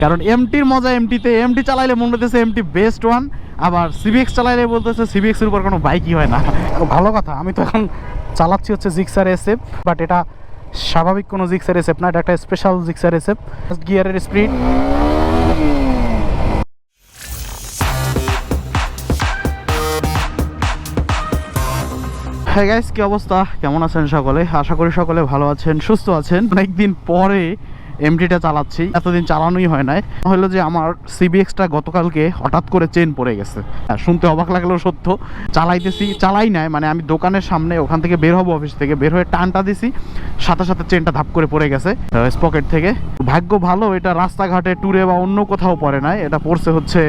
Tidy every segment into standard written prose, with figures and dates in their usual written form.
কারণ এমটির মজা এমটিতে, এমটি চালাইলে মনে হতেছে এমটি বেস্ট ওয়ান, আবার সিবিএক্স চালাইলে বলতেছে সিবিএক্স এর উপর কোনো বাইকই হয় না। ভালো কথা, আমি তো এখন চালাচ্ছি হচ্ছে জিক্সার এসএফ, বাট এটা স্বাভাবিক কোনো জিক্সার এসএফ না, এটা একটা স্পেশাল জিক্সার এসএফ। গিয়ারের স্পিড হ্যাঁ গাইস, কি অবস্থা, কেমন আছেন সকলে? আশা করি সকলে ভালো আছেন, সুস্থ আছেন। অনেকদিন পরে এমটিটা চালাচ্ছি, এতদিন চালানোই হয় নাই। হলো যে আমার সিবিএক্সটা গতকালকে হঠাৎ করে চেন পড়ে গেছে। শুনতে অবাক লাগলেও সত্য। চালাই নাই মানে আমি দোকানের সামনে ওখান থেকে বের হবো, অফিস থেকে বের হয়ে টানটা দিছি, সাথে সাথে চেনটা ধাপ করে পড়ে গেছে পকেট থেকে। ভাগ্য ভালো এটা রাস্তাঘাটে ট্যুরে বা অন্য কোথাও পড়ে নাই, এটা পড়ছে হচ্ছে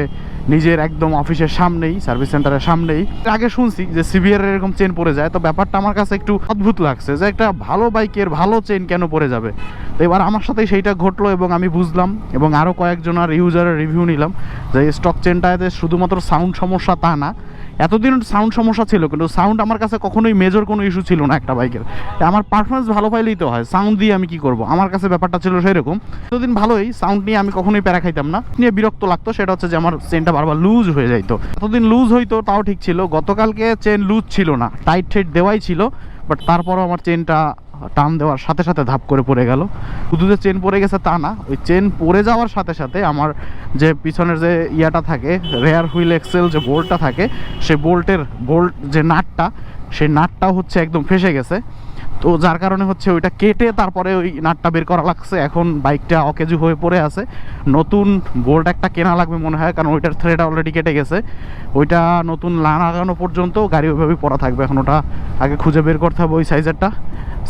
নিজের একদম অফিসের সামনেই, সার্ভিস সেন্টারের সামনেই। আগে শুনছি যে সিভিআর এরকম চেন পড়ে যায়, তো ব্যাপারটা আমার কাছে একটু অদ্ভুত লাগছে যে একটা ভালো বাইকের ভালো চেন কেন পড়ে যাবে। তো এবার আমার সাথে সেইটা ঘটলো এবং আমি বুঝলাম, এবং আরও কয়েকজনের ইউজারের রিভিউ নিলাম যে স্টক চেনটাতে শুধুমাত্র সাউন্ড সমস্যা তা না, এতদিন সাউন্ড সমস্যা ছিল, কিন্তু সাউন্ড আমার কাছে কখনোই মেজর কোনো ইস্যু ছিল না একটা বাইকের। আমার পারফরমেন্স ভালো পাইলেই তো হয়, সাউন্ড দিয়ে আমি কি করব, আমার কাছে ব্যাপারটা ছিল সেরকম। এতদিন ভালোই সাউন্ড নিয়ে আমি কখনোই প্যারা খাইতাম না, নিয়ে বিরক্ত লাগতো সেটা হচ্ছে যে আমার চেনটা বারবার লুজ হয়ে যাইতো। এতদিন লুজ হইতো তাও ঠিক ছিল, গতকালকে চেন লুজ ছিল না, টাইট ঠেট দেওয়াই ছিল, বাট তারপরও আমার চেনটা টান দেওয়ার সাথে সাথে ধাপ করে পড়ে গেল। শুধু যে চেন পড়ে গেছে তা না, ওই চেন পড়ে যাওয়ার সাথে সাথে আমার যে পিছনের যে ইয়াটা থাকে, রেয়ার হুইল এক্সেল যে বোল্টটা থাকে, সেই বোল্ট যে নাটটা, সেই নাটটাও হচ্ছে একদম ফেসে গেছে। তো যার কারণে হচ্ছে ওইটা কেটে তারপরে ওই নাটটা বের করা লাগছে। এখন বাইকটা অকেজু হয়ে পড়ে আছে, নতুন বোল্ট একটা কেনা লাগবে মনে হয়, কারণ ওইটার থ্রেড অলরেডি কেটে গেছে। ওইটা নতুন লাগানো পর্যন্ত গাড়ি ওইভাবেই পড়া থাকবে। এখন ওটা আগে খুঁজে বের করতে হবে, ওই সাইজেরটা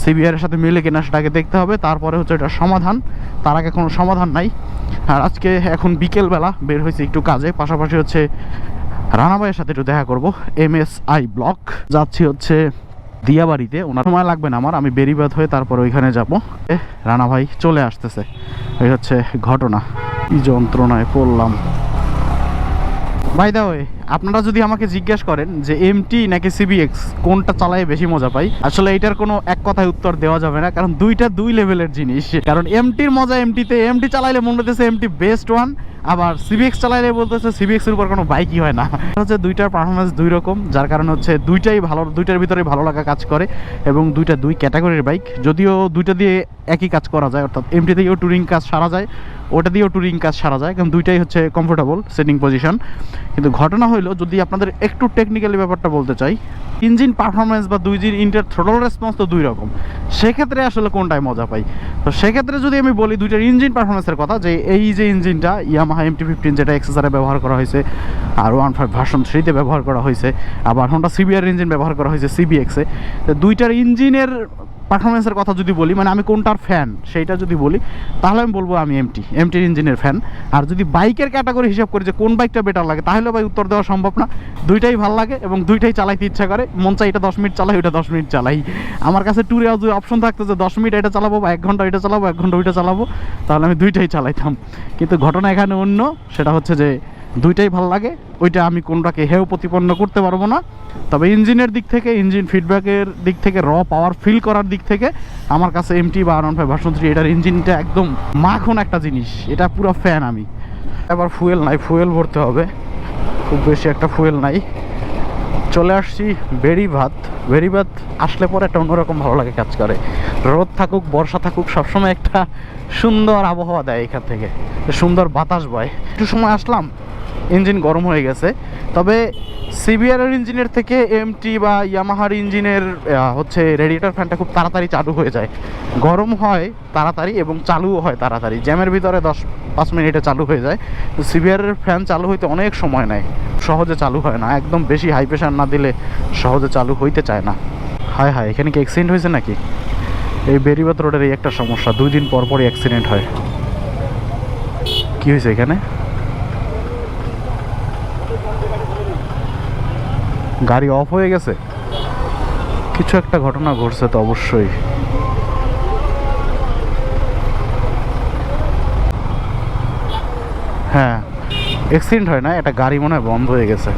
সিবিআরের সাথে মিলে কিনা সেটাকে দেখতে হবে, তারপরে হচ্ছে এটা সমাধান। তার আগে কোনো সমাধান নাই। আর আজকে এখন বিকেলবেলা বের হয়েছে একটু কাজে, পাশাপাশি হচ্ছে রানা ভাইয়ের সাথে একটু দেখা করব। MSI ব্লক যাচ্ছি হচ্ছে দিয়াবাড়িতে, ওনার সময় লাগবে না আমার, আমি বেরিবাদ হয়ে তারপর ওইখানে যাব। রানা ভাই চলে আসতেছে, এই হচ্ছে ঘটনা। কি যন্ত্রণায় পড়লাম। বাই দা ওয়ে, আপনারা যদি আমাকে জিজ্ঞেস করেন যে এমটি নাকি সিবিএক্স কোনটা চালায় বেশি মজা পাই, আসলে এটার কোনো এক কথায় উত্তর দেওয়া যাবে না, কারণ দুইটা দুই লেভেলের জিনিস। কারণ এমটির মজা এমটিতে, এমটি চালাইলে মনে হতেছে এমটি বেস্ট ওয়ান, আবার সিবিএক্স চালাইলে বলতেছে সিবিএক্স এর উপর কোনো বাইকই হয় না। হচ্ছে দুইটার পারফরমেন্স দুই রকম, যার কারণে হচ্ছে দুইটাই ভালো, দুইটার ভিতরে ভালো লাগা কাজ করে, এবং দুইটা দুই ক্যাটাগরির বাইক। যদিও দুইটা দিয়ে একই কাজ করা যায়, অর্থাৎ এমটি দিয়েও টুরিং কাজ সারা যায়, ওটা দিয়েও টুরিং কাজ সারা যায়, কারণ দুইটাই হচ্ছে কমফোর্টেবল সেটিং পজিশন। কিন্তু ঘটনা হইলো, যদি আপনাদের একটু টেকনিক্যালি ব্যাপারটা বলতে চাই, ইঞ্জিন পারফরমেন্স বা দুই ইঞ্জিনের থ্রোটল রেসপন্স তো দুই রকম, সেক্ষেত্রে আসলে কোনটায় মজা পাই? তো সেক্ষেত্রে যদি আমি বলি দুইটার ইঞ্জিন পারফরমেন্সের কথা, যে এই যে ইঞ্জিনটা ইয়ামাহা MT-15 যেটা এক্সএসআরে ব্যবহার করা হয়েছে, আর 1.5 ভার্সন 3-তে ব্যবহার করা হয়েছে, আবার হোন্ডা সিবিআর ইঞ্জিন ব্যবহার করা হয়েছে সিবিএক্সে, তো দুইটার ইঞ্জিনের পারফরমেন্সের কথা যদি বলি, মানে আমি কোনটার ফ্যান সেইটা যদি বলি, তাহলে আমি বলবো আমি এমটির ইঞ্জিনের ফ্যান। আর যদি বাইকের ক্যাটাগরি হিসাব করি যে কোন বাইকটা বেটার লাগে, তাহলে ভাই উত্তর দেওয়া সম্ভব না। দুইটাই ভালো লাগে এবং দুইটাই চালাইতে ইচ্ছা করে, মন চাই এটা 10 মিনিট চালাই, ওইটা 10 মিনিট চালাই। আমার কাছে ট্যুরে যদি অপশন থাকতো যে 10 মিনিট এটা চালাবো বা 1 ঘন্টা এটা চালাবো, 1 ঘন্টা ওইটা চালাবো, তাহলে আমি দুইটাই চালাইতাম। কিন্তু ঘটনা এখানে অন্য, সেটা হচ্ছে যে দুইটাই ভালো লাগে, ওইটা আমি কোনটাকে হেয় প্রতিপন্ন করতে পারবো না। তবে ইঞ্জিনের দিক থেকে, ইঞ্জিন ফিডব্যাকের দিক থেকে, র পাওয়ার ফিল করার দিক থেকে আমার কাছে MT বা 1.5 ভার্সন 3 এটার ইঞ্জিনটা একদম মাখন একটা জিনিস, এটা পুরো ফ্যান আমি। এবার ফুয়েল নাই, ফুয়েল ভরতে হবে, খুব বেশি একটা ফুয়েল নাই। চলে আসছি বেরিবাদ আসলে পরে একটা অন্যরকম ভালো লাগে কাজ করে। রোদ থাকুক বর্ষা থাকুক, সবসময় একটা সুন্দর আবহাওয়া দেয় এখান থেকে, সুন্দর বাতাস বয়। একটু সময় আসলাম, ইঞ্জিন গরম হয়ে গেছে। তবে সিবিআর ইঞ্জিনের থেকে MT বা ইয়ামাহার ইঞ্জিনের হচ্ছে রেডিয়েটর ফ্যানটা খুব তাড়াতাড়ি চালু হয়ে যায়, গরম হয় তাড়াতাড়ি এবং চালুও হয় তাড়াতাড়ি, জ্যামের ভিতরে 10-5 মিনিটে চালু হয়ে যায়। তো সিবিআরের ফ্যান চালু হইতে অনেক সময় নেয়, সহজে চালু হয় না, একদম বেশি হাই প্রেশার না দিলে সহজে চালু হইতে চায় না। হায় হায়, এখানে কি অ্যাক্সিডেন্ট হয়েছে নাকি? এই বেরিবাদ রোডের এই একটা সমস্যা, 2 দিন পর পরই অ্যাক্সিডেন্ট হয়। কি হয়েছে এখানে? গাড়ি অফ হয়ে গেছে, কিছু একটা ঘটনা ঘটছে তো অবশ্যই। হ্যাঁ, অ্যাক্সিডেন্ট হয় না, এটা গাড়ি মনে হয় বন্ধ হয়ে গেছে,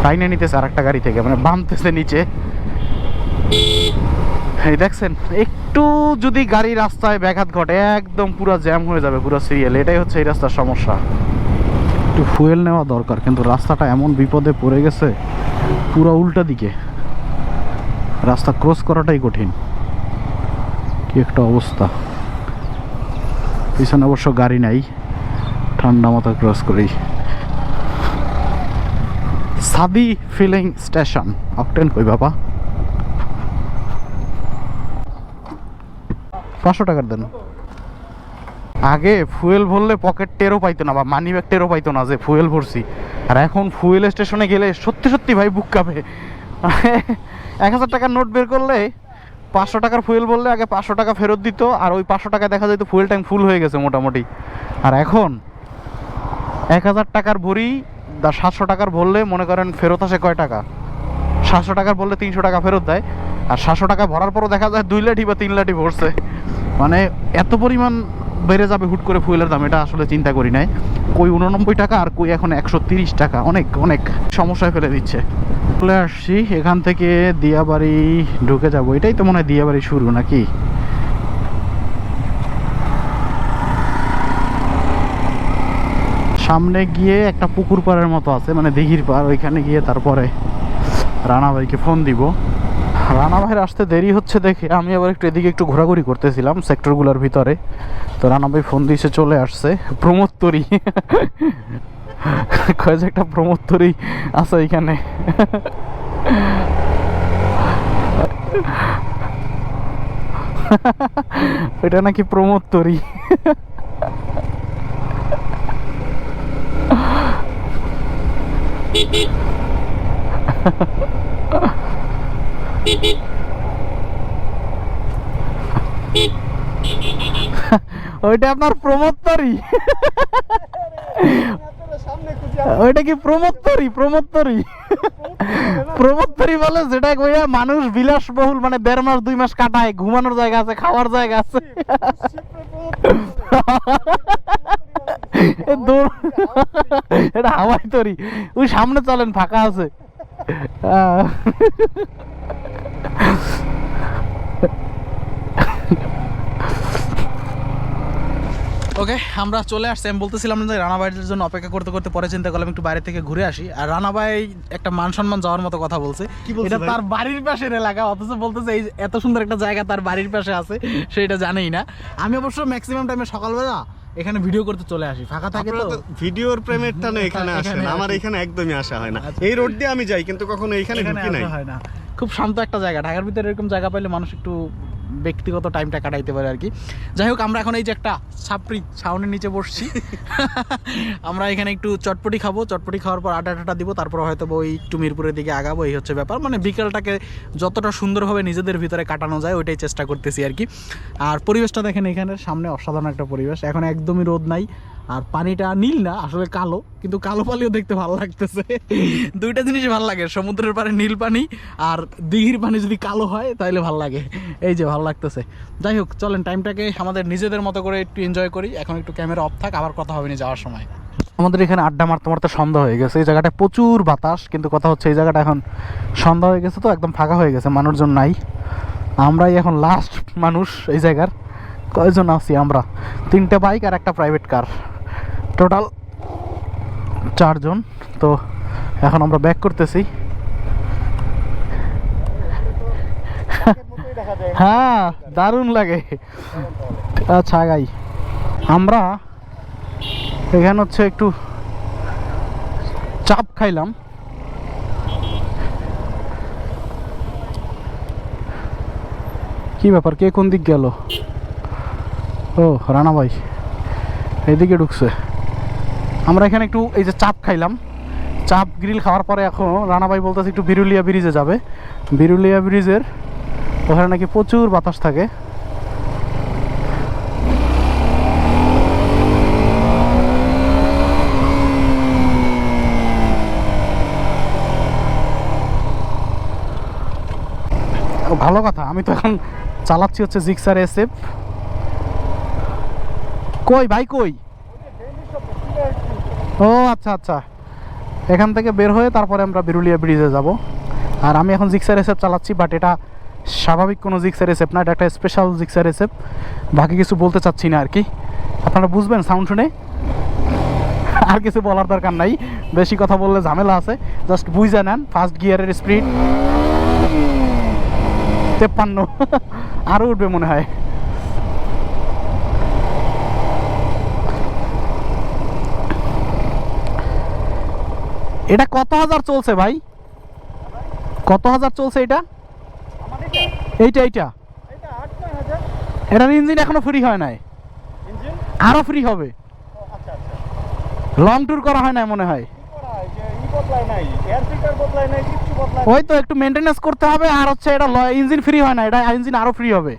টাইনে নিতেছে আর একটা গাড়ি থেকে, মানে বাঁধতেছে নিচে। এই দেখছেন, একটু যদি গাড়ি রাস্তায় ব্যাঘাত ঘটে একদম পুরো জ্যাম হয়ে যাবে পুরো সিরিয়াল, এটাই হচ্ছে এই রাস্তার সমস্যা। একটু ফুয়েল নেওয়া দরকার, কিন্তু রাস্তাটা এমন বিপদে পড়ে গেছে, পুরো উল্টা দিকে রাস্তা, ক্রস করাটাই কঠিন। কি একটা অবস্থা, পিছনে অবশ্য গাড়ি নাই, ঠান্ডা মাথা ক্রস করি। সাদি ফিলিং স্টেশন, অকটেন কই বাবা? 500 টাকার দেন। আগে ফুয়েল ভরলে পকেট টেরও পাইতো না বা মানি ব্যাগ টেরও পাইতো না যে ফুয়েল ভরছি, আর এখন ফুয়েল স্টেশনে গেলে সত্যি সত্যি ভাই বুক কাঁপে। 1000 টাকার নোট বের করলে 500 টাকার ফুয়েল বললে আগে 500 টাকা ফেরত দিত, আর ওই 500 টাকা দেখা যেত ফুয়েল ট্যাঙ্ক ফুল হয়ে গেছে মোটামুটি। আর এখন 1000 টাকার ভরি 700 টাকার ভরলে মনে করেন ফেরত আসে কয় টাকা? 700 টাকার বললে 300 টাকা ফেরত দেয়, আর 700 টাকা ভরার পরও দেখা যায় 2 লাঠি বা 3 লাঠি ভরছে। মানে এত পরিমাণ বেড়ে যাবে হুট করে ফুয়েলের দাম, এটা আসলে চিন্তা করি নাই। কই 89 টাকা আর কই এখন 130 টাকা, অনেক অনেক সমস্যায় ফেলে দিচ্ছে। চলে আসছি, এখান থেকে দিয়াবাড়ি ঢুকে যাব। এটাই তো মনে হয় দিয়াবাড়ি শুরু নাকি? সামনে গিয়ে একটা পুকুর পাড়ের মতো আছে, মানে দিঘির পাড়, ওইখানে গিয়ে তারপরে রানা ভাইকে ফোন দিব। রানা ভাইয়ের আসতে দেরি হচ্ছে দেখে আমি আবার একটু এদিকে একটু ঘোরাঘুরি করতেছিলাম সেক্টরগুলোর ভিতরে, তো রানা ভাই ফোন দিয়েছে, চলে আসছে। প্রমোদতরি কয়েছে একটা প্রমোদতরি আছে এখানে। এটা নাকি প্রমোদতরি। ওইটা আপনার প্রমোদতরি? ওইটা কি প্রমোদতরি? প্রমোদতরি বলে যেটা কইয়া মানুষ বিলাসবহুল, মানে 1.5 মাস 2 মাস কাটায়, ঘুমানোর জায়গা আছে, খাওয়ার জায়গা আছে। এটা হাওয়াই তরি। ওই সামনে চলেন, ফাঁকা আছে। ওকে, আমরা চলে আসছি। আমি বলতেছিলাম যে রানা ভাইয়ের জন্য অপেক্ষা করতে করতে পরে চিন্তা করলাম একটু বাইরে থেকে ঘুরে আসি। আর রানা ভাই একটা মান সম্মান যাওয়ার মতো কথা বলছে, এটা তার বাড়ির পাশের এলাকা, অথচ বলতেছে এই এত সুন্দর একটা জায়গা তার বাড়ির পাশে আছে, সেটা জানেই না। আমি অবশ্য ম্যাক্সিমাম টাইমে সকালবেলা এখানে ভিডিও করতে চলে আসি, ফাঁকা থাকে তো। ভিডিওর প্রেমের টানে এখানে আসেন, আমার এখানে একদমই আসা হয় না। এই রোড দিয়ে আমি যাই, কিন্তু কখনো এখানে ঢুকি নাই। হয় না, খুব শান্ত একটা জায়গা। ঢাকার ভিতরে এরকম জায়গা পাইলে মানুষ একটু ব্যক্তিগত টাইমটা কাটাইতে পারে আর কি। যাই হোক, আমরা এখন এই যে একটা ছাপড়ি ছাউনির নিচে বসছি। আমরা এখানে একটু চটপটি খাবো, চটপটি খাওয়ার পর আড্ডা দিব, তারপর হয়তো ওই একটু মিরপুরের দিকে আগাবো। এই হচ্ছে ব্যাপার, মানে বিকেলটাকে যতটা সুন্দরভাবে নিজেদের ভিতরে কাটানো যায় ওইটাই চেষ্টা করতেছি আর কি। আর পরিবেশটা দেখেন, এখানে সামনে অসাধারণ একটা পরিবেশ, এখন একদমই রোদ নাই, আর পানিটা নীল না, আসলে কালো, কিন্তু কালো পানিও দেখতে ভালো লাগতেছে। দুইটা জিনিসই ভালো লাগে, সমুদ্রের পারে নীল পানি আর দিঘির পানি যদি কালো হয় তাহলে ভালো লাগে, এই যে ভালো লাগতেছে। যাই হোক, চলেন টাইমটাকে আমাদের নিজেদের মতো করে একটু এনজয় করি। এখন একটু ক্যামেরা অফ থাক, আবার কথা হবে না যাওয়ার সময়। আমাদের এখানে আড্ডা মারতে মারতে সন্ধ্যা হয়ে গেছে। এই জায়গাটায় প্রচুর বাতাস, কিন্তু কথা হচ্ছে এই জায়গাটা এখন সন্ধ্যা হয়ে গেছে তো একদম ফাঁকা হয়ে গেছে, মানুষজন নাই। আমরাই এখন লাস্ট মানুষ এই জায়গার। কয়জন আছি আমরা? 3টে বাইক আর একটা প্রাইভেট কার, টোটাল 4 জন। তো এখন আমরা ব্যাক করতেছি। হ্যাঁ, দারুণ লাগে। আচ্ছা গাই, আমরা এখানে হচ্ছে একটু চাপ খাইলাম। কি ব্যাপার, কে কোন দিক গেল? ও রানা ভাই এইদিকে ঢুকছে। আমরা এখানে একটু এই যে চাপ খাইলাম, চাপ গ্রিল খাওয়ার পরে এখন রানা ভাই বলতেছে একটু বিরুলিয়া ব্রিজে যাবে। বিরুলিয়া ব্রিজের ওখানে নাকি প্রচুর বাতাস থাকে। ভালো কথা, আমি তো এখন চালাচ্ছি হচ্ছে জিক্সার SF। কই ভাই কই? ও আচ্ছা আচ্ছা, এখান থেকে বের হয়ে তারপরে আমরা বিরুলিয়া ব্রিজে যাব। আর আমি এখন জিক্সার SF চালাচ্ছি, বাট এটা স্বাভাবিক কোনো জিক্সার এসএফ না, এটা একটা স্পেশাল জিক্সার এসএফ। বাকি কিছু বলতে চাচ্ছি না আর কি, আপনারা বুঝবেন সাউন্ড শুনে, আর কিছু বলার দরকার নাই, বেশি কথা বললে ঝামেলা আছে। জাস্ট বুঝে নেন ফার্স্ট গিয়ারের স্পিড 53, আরও উঠবে মনে হয়। এটা কত হাজার চলছে ভাই, কত হাজার চলছে এটা? এইটা এইটা এটার ইঞ্জিন এখনো ফ্রি হয় নাই, আরো ফ্রি হবে। লং ট্যুর করা হয় না মনে হয়, ওই তো একটু মেনটেনেন্স করতে হবে। আর হচ্ছে এটা ইঞ্জিন ফ্রি হয় না, এটা ইঞ্জিন আরো ফ্রি হবে।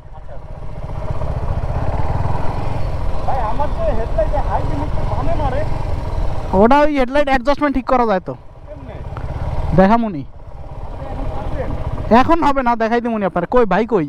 ওটা ওই হেডলাইট অ্যাডজাস্টমেন্ট ঠিক করা যায় তো, দেখামুনি। এখন হবে না, দেখাই দিমুনি আপনার। কই ভাই কই?